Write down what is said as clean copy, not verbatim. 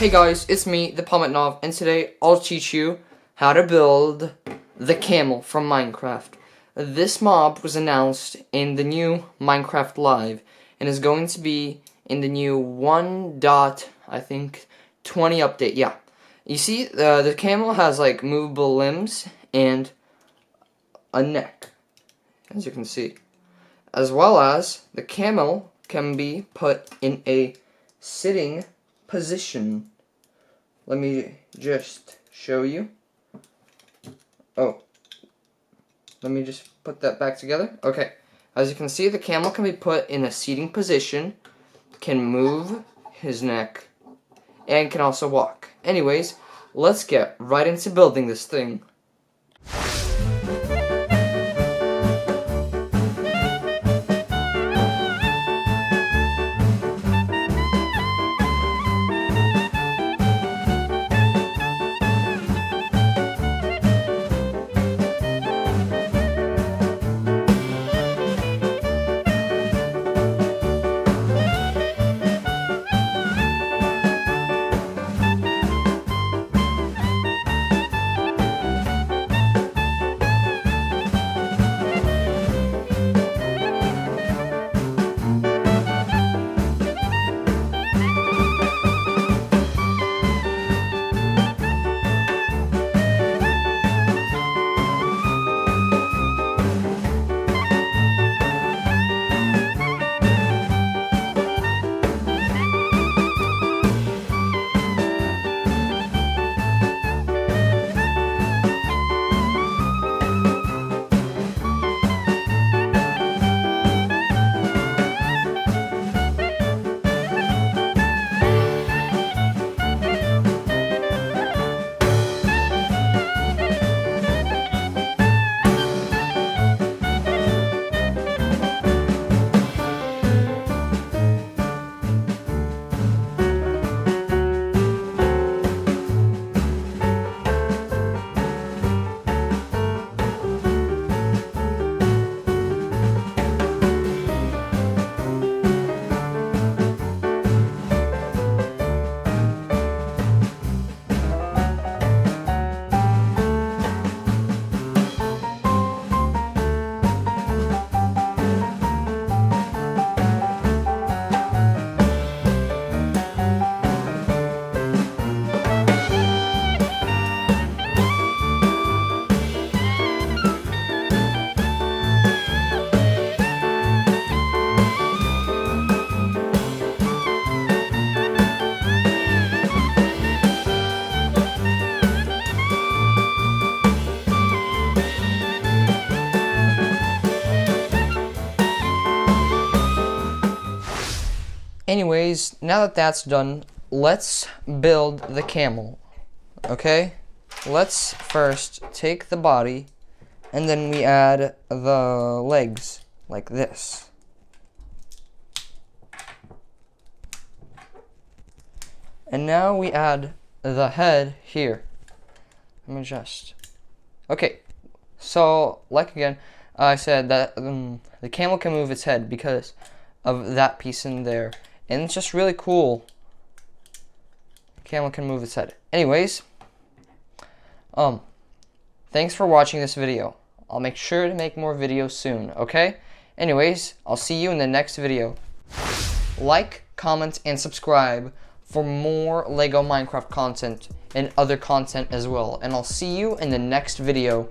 Hey guys, it's me, the Pometnov, and today I'll teach you how to build the Camel from Minecraft. This mob was announced in the new Minecraft Live and is going to be in the new 1.20 update. Yeah, you see, the camel has like movable limbs and a neck, as you can see, as well as the camel can be put in a sitting position. Let me just show you. Oh, let me just put that back together. Okay, as you can see, the camel can be put in a seating position, can move his neck, and can also walk. Anyways, let's get right into building this thing. Anyways, now that that's done, let's build the camel, okay? Let's first take the body, and then we add the legs, like this. And now we add the head here. Let me just... Okay, so, like again, I said that the camel can move its head because of that piece in there. And it's just really cool. Camel can move its head. Anyways, thanks for watching this video. I'll make sure to make more videos soon, okay? Anyways, I'll see you in the next video. Like, comment, and subscribe for more LEGO Minecraft content and other content as well. And I'll see you in the next video.